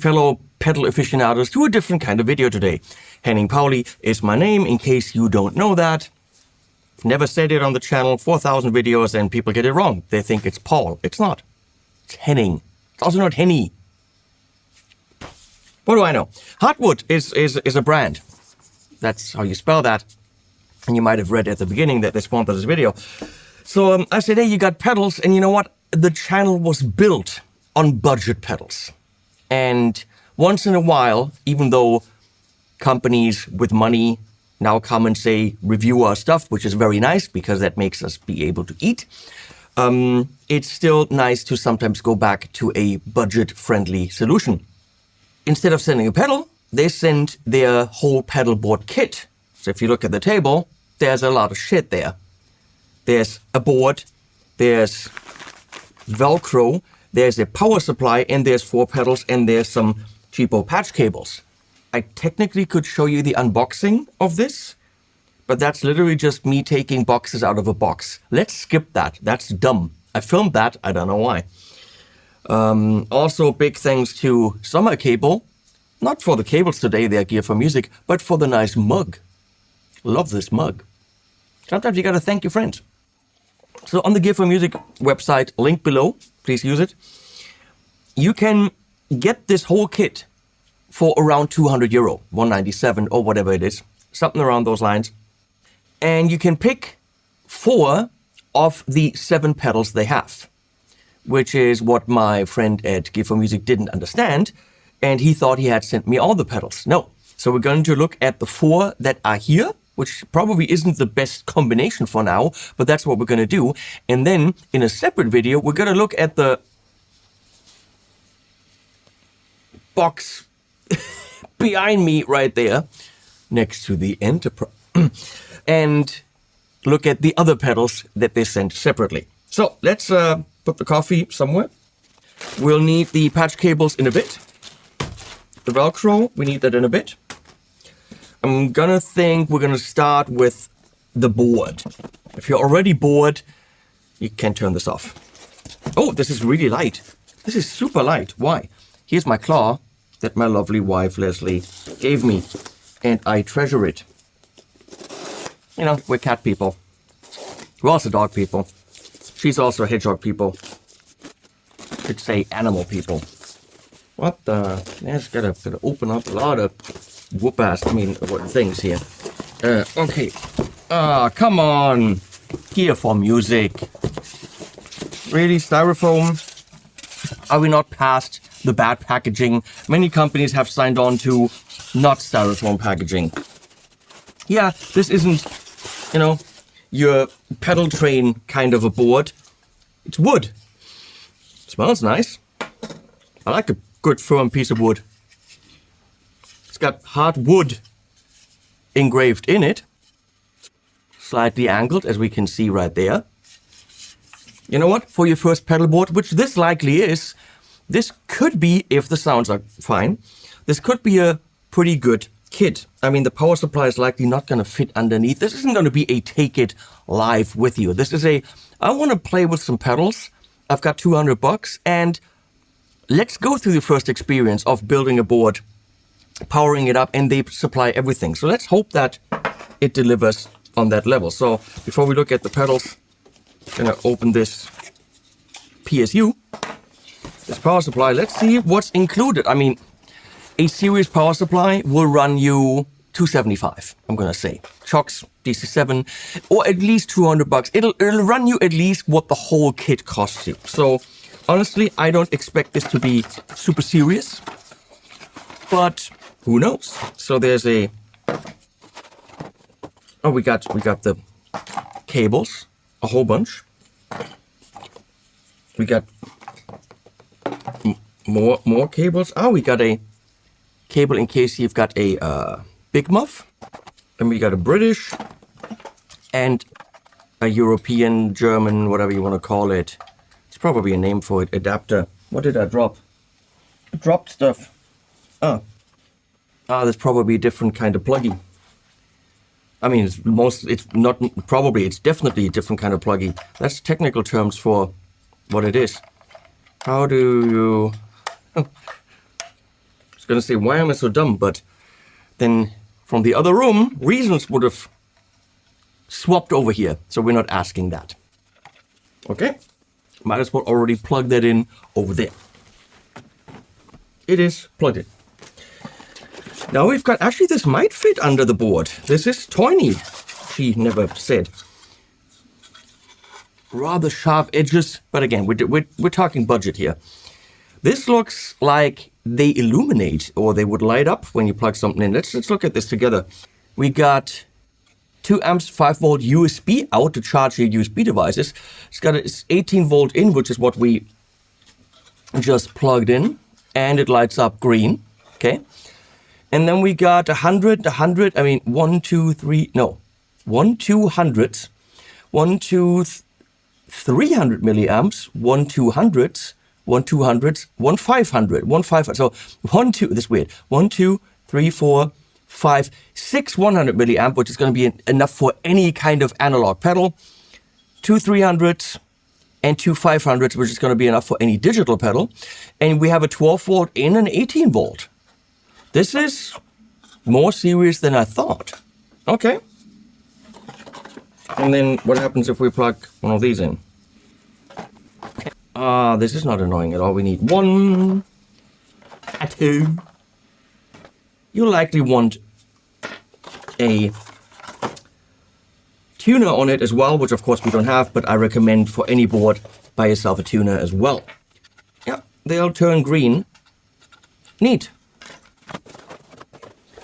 fellow pedal aficionados to a different kind of video today. Henning Pauli is my name, in case you don't know that. I've never said it on the channel, 4,000 videos, and people get it wrong. They think it's Paul. It's not. It's Henning. It's also not Henny. What do I know? Hartwood is a brand. That's how you spell that. And you might have read at the beginning that they sponsored this video. So I said, hey, you got pedals, and you know what? The channel was built on budget pedals. And once in a while, even though companies with money now come and say, review our stuff, which is very nice because that makes us be able to eat, it's still nice to sometimes go back to a budget-friendly solution. Instead of sending a pedal, they send their whole pedalboard kit. So if you look at the table, there's a lot of shit there. There's a board, there's Velcro, there's a power supply, and there's 4 pedals, and there's some cheapo patch cables. I technically could show you the unboxing of this, but that's literally just me taking boxes out of a box. Let's skip that. That's dumb. I filmed that. I don't know why. Also, big thanks to Summer Cable. Not for the cables today, they're Gear for Music, but for the nice mug. Love this mug. Sometimes you gotta thank your friends. So on the Gear for Music website, link below, please use it. You can get this whole kit for around €200, 197 or whatever it is, something around those lines. And you can pick 4 of the 7 pedals they have, which is what my friend at Gear for Music didn't understand, and he thought he had sent me all the pedals. No. So we're going to look at the 4 that are here, which probably isn't the best combination for now, but that's what we're going to do. And then in a separate video, we're going to look at the box behind me right there, next to the Enterprise, and look at the other pedals that they sent separately. So let's put the coffee somewhere. We'll need the patch cables in a bit. The Velcro, we need that in a bit. I'm gonna think we're gonna start with the board. If you're already bored, you can turn this off. Oh, this is really light. This is super light. Why? Here's my claw that my lovely wife, Leslie, gave me, and I treasure it. You know, we're cat people. We're also dog people. She's also hedgehog people. Should say animal people. What the? That's gotta open up a lot of things here. Okay. Come on. Gear for Music. Really, styrofoam? Are we not past the bad packaging? Many companies have signed on to not styrofoam packaging. Yeah, this isn't, you know, your pedal train kind of a board. It's wood. It smells nice. I like a good firm piece of wood. It's got Hartwood engraved in it. Slightly angled, as we can see right there. You know what? For your first pedal board, which this likely is, this could be, if the sounds are fine, this could be a pretty good kit. I mean, the power supply is likely not going to fit underneath. This isn't going to be a take it live with you. This is a, I want to play with some pedals. I've got $200 and let's go through the first experience of building a board, powering it up, and they supply everything. So let's hope that it delivers on that level. So before we look at the pedals, I'm going to open this PSU, this power supply. Let's see what's included. I mean, a series power supply will run you $275, I'm going to say. Shocks, DC7, or at least $200. It'll run you at least what the whole kit costs you. So honestly, I don't expect this to be super serious, but who knows? So there's a, oh, we got the cables, a whole bunch. We got more cables. Oh, we got a cable in case you've got a big muff. And we got a British and a European, German, whatever you want to call it. It's probably a name for it, adapter. What did I drop? I dropped stuff. There's probably a different kind of pluggy. I mean, it's definitely a different kind of pluggy. That's technical terms for what it is. How do you... was going to say, why am I so dumb? But then from the other room, reasons would have swapped over here. So we're not asking that. Okay. Might as well already plug that in over there. It is plugged in. Now we've got, actually this might fit under the board. This is tiny, she never said. Rather sharp edges, but again, we're talking budget here. This looks like they illuminate or they would light up when you plug something in. Let's look at this together. We got 2 amps, 5 volt USB out to charge your USB devices. It's got its 18 volt in, which is what we just plugged in, and it lights up green. Okay. And then we got 100, 1, 2, 3, no, 1 200s, 300 milliamps, 1 200s, 1 200s, 1 500, 1 500. So 1, 2, this is weird. 1, 2, 3, 4, 5, 6 100 milliamp, which is going to be enough for any kind of analog pedal. 2 300s and 2 500s, which is going to be enough for any digital pedal. And we have a 12 volt in and 18 volt. This is more serious than I thought. Okay. And then what happens if we plug one of these in? This is not annoying at all. We need 1, 2. You'll likely want a tuner on it as well, which of course we don't have, but I recommend for any board, buy yourself a tuner as well. Yeah, they'll turn green. Neat.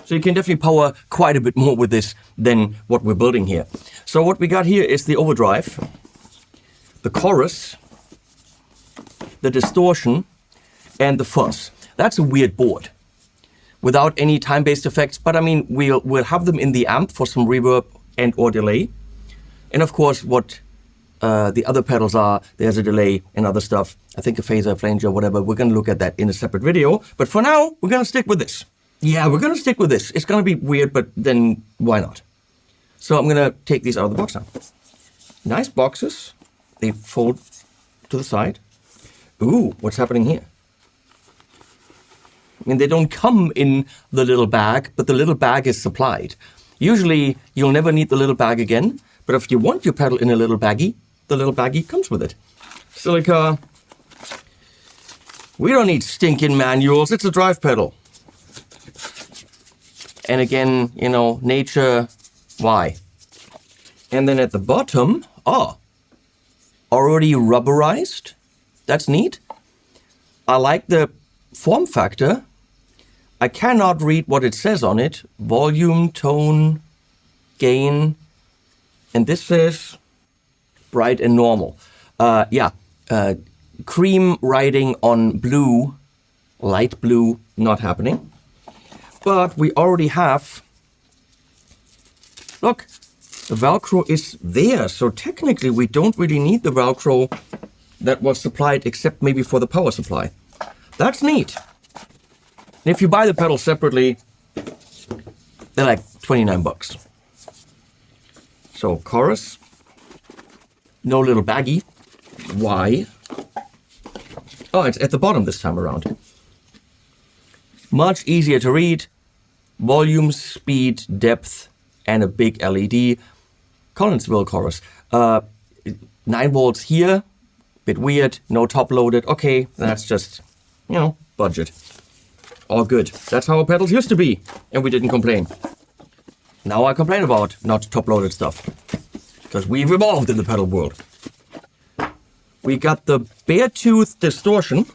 So you can definitely power quite a bit more with this than what we're building here. So what we got here is the overdrive, the chorus, the distortion, and the fuzz. That's a weird board without any time-based effects, but I mean, we'll have them in the amp for some reverb and or delay. And of course, what the other pedals are, there's a delay and other stuff. I think a phaser, flanger, whatever. We're going to look at that in a separate video. But for now, we're going to stick with this. Yeah, we're going to stick with this. It's going to be weird, but then why not? So I'm going to take these out of the box now. Nice boxes. They fold to the side. Ooh, what's happening here? I mean, they don't come in the little bag, but the little bag is supplied. Usually, you'll never need the little bag again, but if you want your pedal in a little baggie, the little baggie comes with it. Silica. We don't need stinking manuals. It's a drive pedal. And again, you know, nature, why? And then at the bottom, already rubberized. That's neat. I like the form factor. I cannot read what it says on it. Volume, tone, gain. And this says bright and normal. Cream writing on blue, light blue, not happening. But we already have, look, the Velcro is there. So technically we don't really need the Velcro that was supplied except maybe for the power supply. That's neat. And if you buy the pedals separately, they're like 29 bucks. So chorus, no little baggie. Why? Oh, it's at the bottom this time around. Much easier to read. Volume, speed, depth, and a big LED. Collinsville chorus. 9 volts here. Bit weird. No top loaded. Okay, that's just, you know, budget. All good. That's how our pedals used to be. And we didn't complain. Now I complain about not top loaded stuff. Because we've evolved in the pedal world. We got the bare tooth distortion.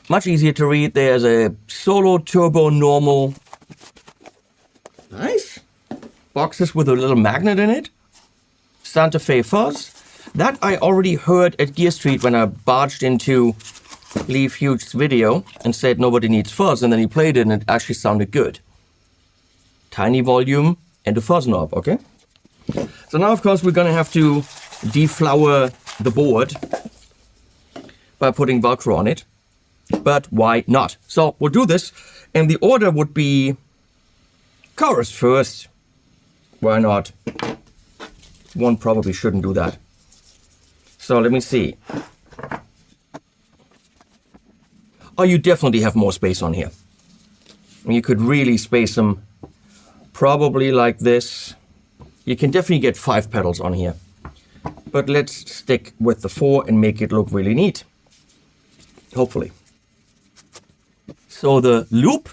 Much easier to read. There's a solo turbo normal. Nice. Boxes with a little magnet in it. Santa Fe fuzz. That I already heard at Gear Street when I barged into Leaf Huge's video and said nobody needs fuzz, and then he played it and it actually sounded good. Tiny volume and a fuzz knob, okay? So now of course we're gonna have to deflower the board by putting Velcro on it. But why not? So we'll do this, and the order would be chorus first. Why not? One probably shouldn't do that. So let me see. Oh, you definitely have more space on here. You could really space them probably like this. You can definitely get 5 pedals on here. But let's stick with the 4 and make it look really neat. Hopefully. So the loop,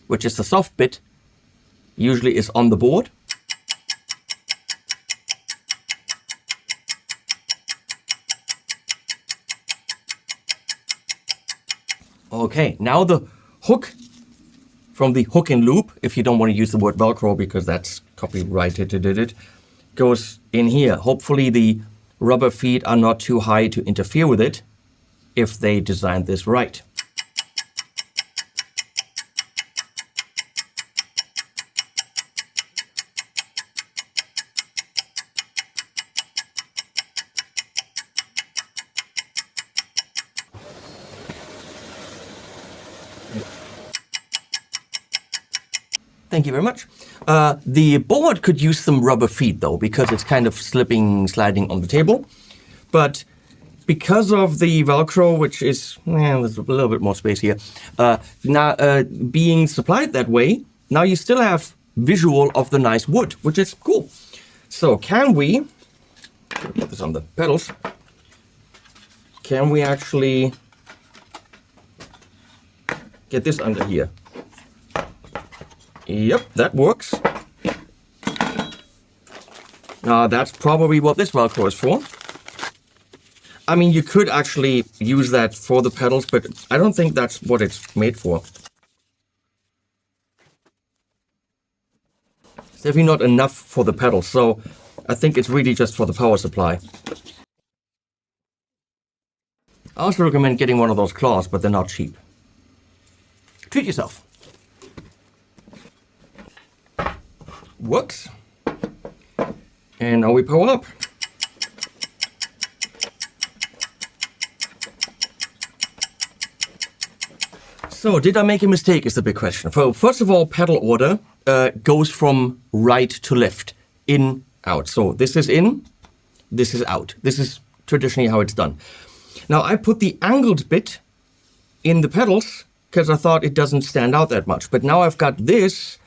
which is the soft bit, usually is on the board. Okay, now the hook from the hook and loop, if you don't want to use the word Velcro because that's copyrighted, goes in here. Hopefully the rubber feet are not too high to interfere with it if they designed this right. Thank you very much. The board could use some rubber feet though, because it's kind of slipping, sliding on the table. But because of the Velcro, which is, there's a little bit more space here, now being supplied that way, now you still have visual of the nice wood, which is cool. So can we, put this on the pedals, can we actually get this under here? Yep, that works. Now that's probably what this Velcro is for. I mean, you could actually use that for the pedals, but I don't think that's what it's made for. It's definitely not enough for the pedals, so I think it's really just for the power supply. I also recommend getting one of those claws, but they're not cheap. Treat yourself. Works. And now we power up. So, did I make a mistake is the big question. So, first of all, pedal order goes from right to left, in, out. So, this is in, this is out. This is traditionally how it's done. Now, I put the angled bit in the pedals because I thought it doesn't stand out that much. But now I've got this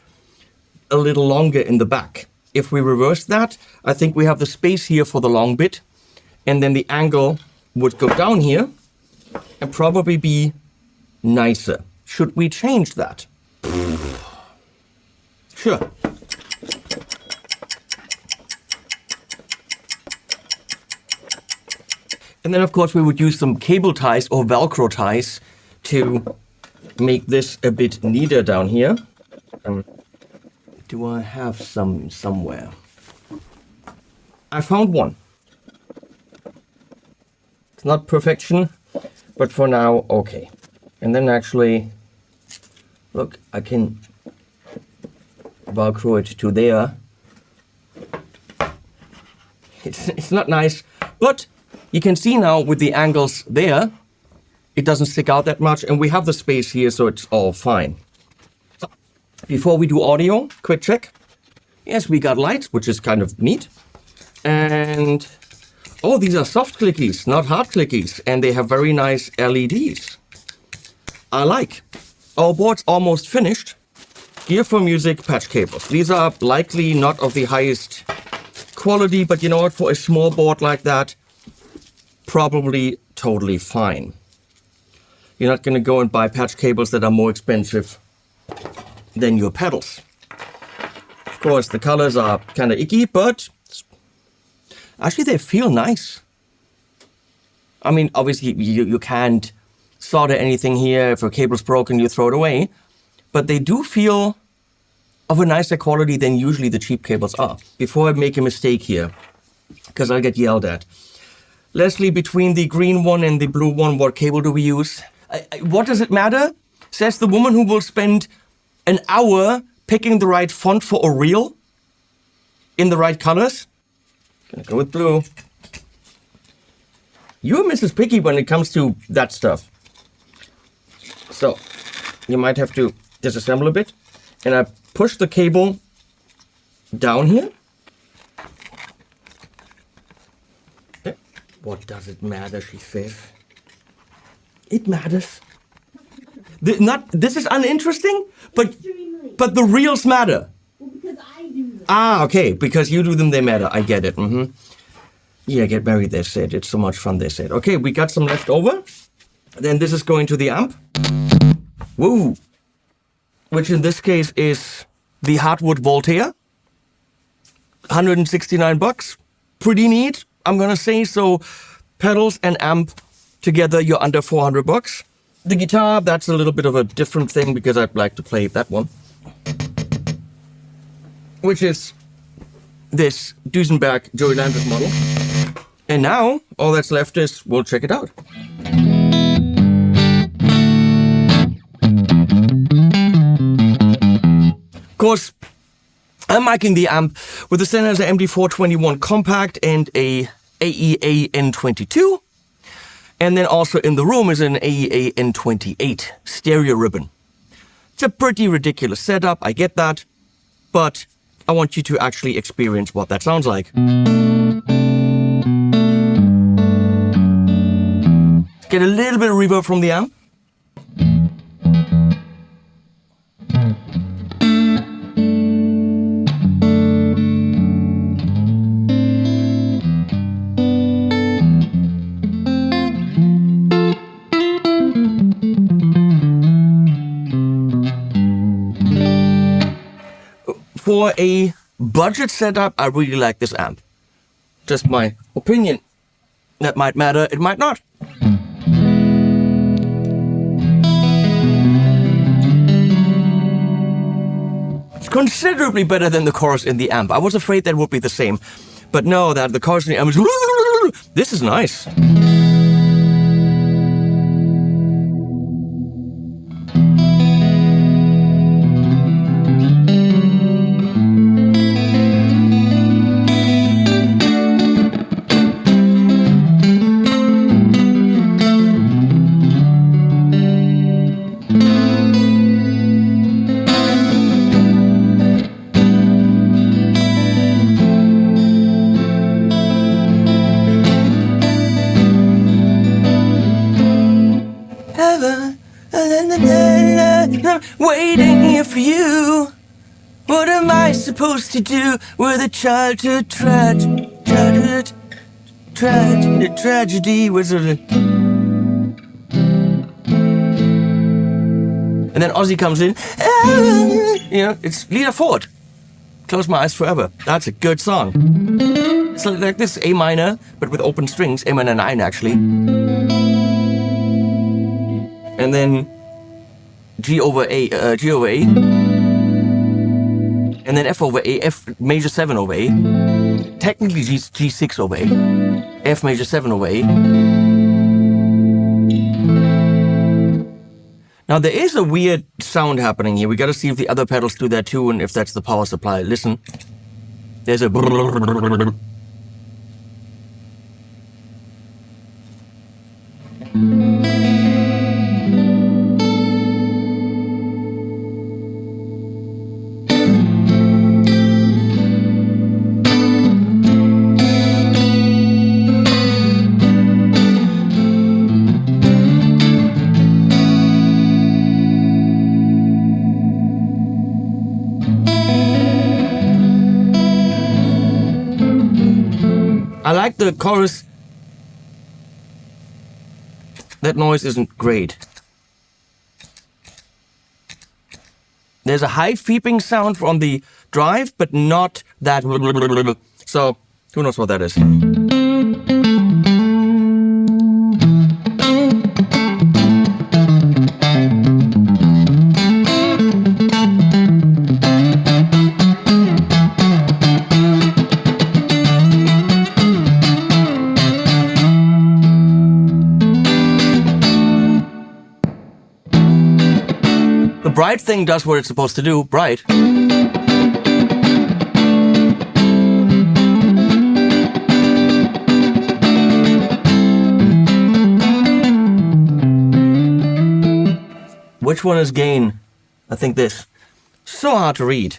a little longer in the back. If we reverse that, I think we have the space here for the long bit, and then the angle would go down here and probably be nicer. Should we change that? Sure. And then of course we would use some cable ties or Velcro ties to make this a bit neater down here. Do I have some somewhere? I found one. It's not perfection, but for now, okay. And then actually, look, I can Velcro it to there. It's not nice, but you can see now with the angles there, it doesn't stick out that much, and we have the space here, so it's all fine. Before we do audio, quick check. Yes, we got lights, which is kind of neat. And, oh, these are soft clickies, not hard clickies. And they have very nice LEDs. I like. Our board's almost finished. Gear for music, patch cables. These are likely not of the highest quality, but you know what, for a small board like that, probably totally fine. You're not gonna go and buy patch cables that are more expensive than your pedals. Of course, the colors are kind of icky, but actually they feel nice. I mean, obviously you can't solder anything here. If a cable's broken, you throw it away. But they do feel of a nicer quality than usually the cheap cables are. Before I make a mistake here, because I'll get yelled at. Leslie, between the green one and the blue one, what cable do we use? What does it matter? Says the woman who will spend an hour picking the right font for a reel in the right colors. Gonna go with blue. You're Mrs. Picky when it comes to that stuff. So you might have to disassemble a bit. And I push the cable down here. Okay. What does it matter, she says. It matters. This is uninteresting, but Extremely. but the reels matter. Well, because I do them. Ah, okay. Because you do them, they matter. I get it. Mm-hmm. Yeah, get married, they said. It's so much fun, they said. Okay, we got some left over. Then this is going to the amp. Woo! Which in this case is the Hartwood Voltaire. $169. Pretty neat, I'm gonna say. So pedals and amp together, you're under $400. The guitar, that's a little bit of a different thing because I'd like to play that one. Which is this Duesenberg Joey Landis model. And now, all that's left is, we'll check it out. Of course, I'm miking the amp with the Sennheiser MD421 Compact and a AEA N22. And then also in the room is an AEA N28 stereo ribbon. It's a pretty ridiculous setup, I get that. But I want you to actually experience what that sounds like. Get a little bit of reverb from the amp. For a budget setup, I really like this amp. Just my opinion. That might matter, it might not. It's considerably better than the chorus in the amp. I was afraid that would be the same. But no, that the chorus in the amp is... This is nice. Waiting here for you. What am I supposed to do with a childhood tragedy? Was it? And then Ozzy comes in. You know, it's Lita Ford. Close My Eyes Forever. That's a good song. It's like this A minor, but with open strings. A minor 9 actually. And then G over A, and then F over A, F major 7 over A, technically G6 over A, F major 7 over A. Now there is a weird sound happening here. We gotta see if the other pedals do that too and if that's the power supply. Listen, there's a I like the chorus. That noise isn't great. There's a high feeping sound from the drive, but not that. So, who knows what that is? The bright thing does what it's supposed to do, bright. Which one is gain? I think this. So hard to read.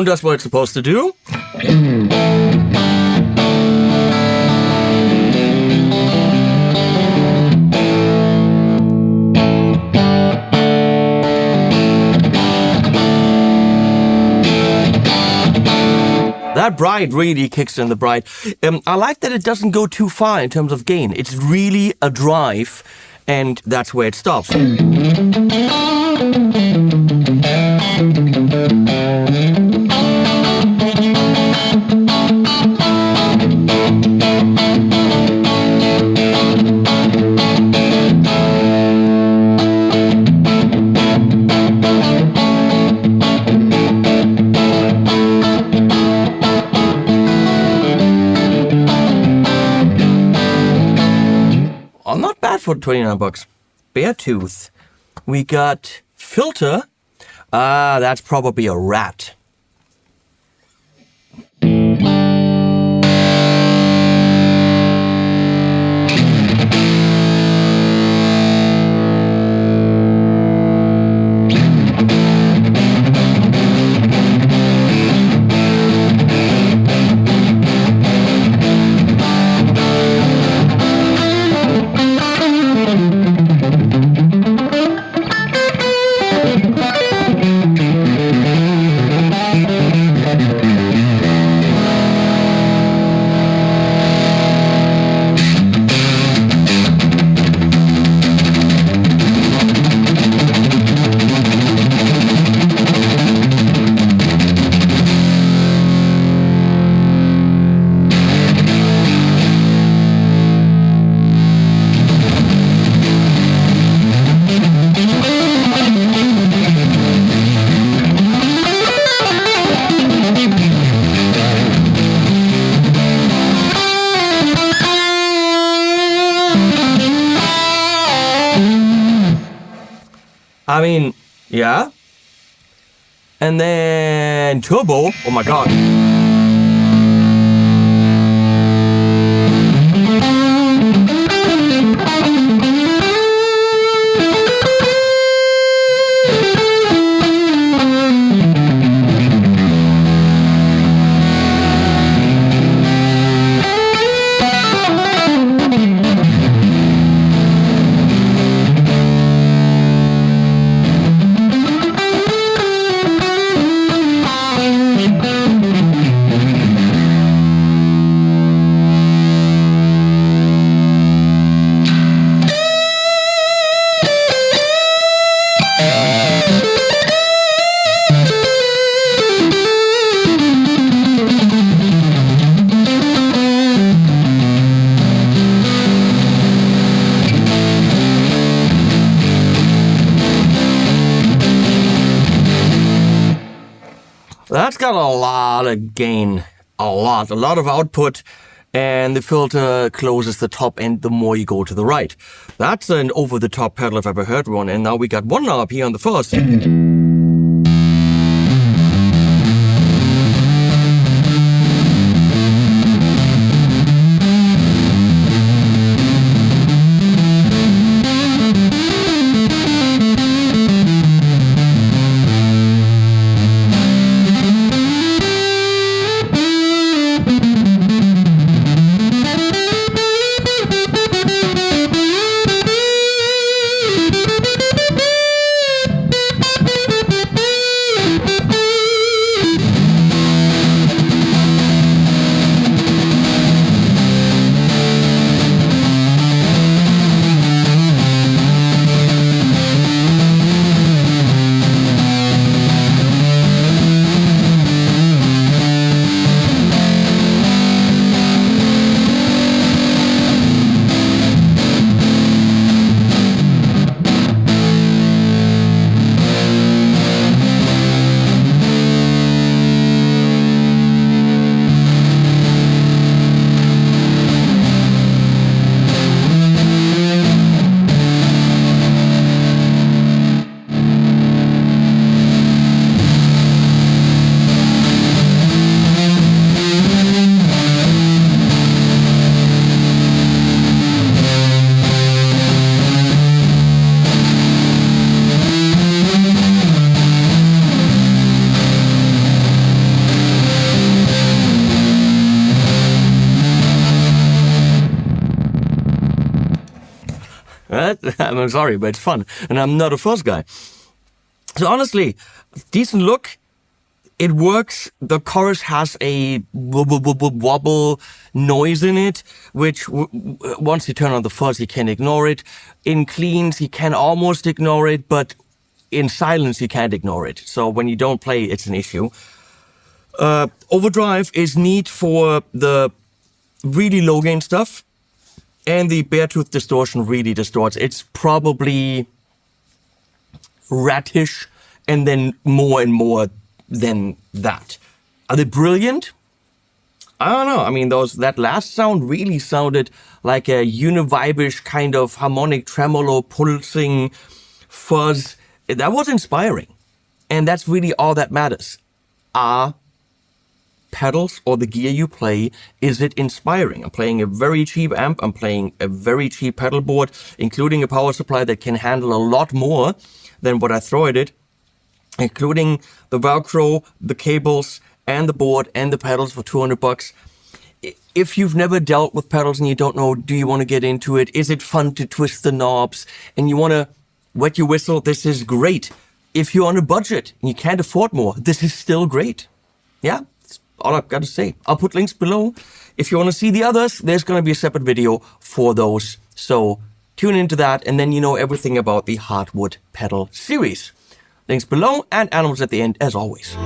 phone does what it's supposed to do. That bright really kicks in the bright. I like that it doesn't go too far in terms of gain. It's really a drive, and that's where it stops. Not bad for 29 bucks. Beartooth. We got filter. That's probably a rat. I mean, yeah. And then turbo. Oh my god. That's got a lot of gain, a lot of output, and the filter closes the top end the more you go to the right. That's an over-the-top pedal if I've ever heard one, and now we got 1 RP on the first. I'm sorry, but it's fun. And I'm not a fuzz guy. So honestly, decent look. It works. The chorus has a wobble noise in it, which once you turn on the fuzz, you can ignore it. In cleans, you can almost ignore it, but in silence, you can't ignore it. So when you don't play, it's an issue. Overdrive is neat for the really low gain stuff, and the bare tooth distortion really distorts. It's probably ratish, and then more and more than that. Are they brilliant? I don't know. I mean, that last sound really sounded like a univibish kind of harmonic tremolo pulsing fuzz. That was inspiring. And that's really all that matters. Are pedals or the gear you play, is it inspiring? I'm playing a very cheap amp. I'm playing a very cheap pedal board, including a power supply that can handle a lot more than what I throw at it, including the Velcro, the cables, and the board, and the pedals for $200. If you've never dealt with pedals and you don't know, do you want to get into it? Is it fun to twist the knobs? And you want to wet your whistle? This is great. If you're on a budget and you can't afford more, this is still great. Yeah, that's all I've got to say. I'll put links below. If you want to see the others, there's going to be a separate video for those. So tune into that, and then you know everything about the Hartwood pedal series. Links below and animals at the end, as always.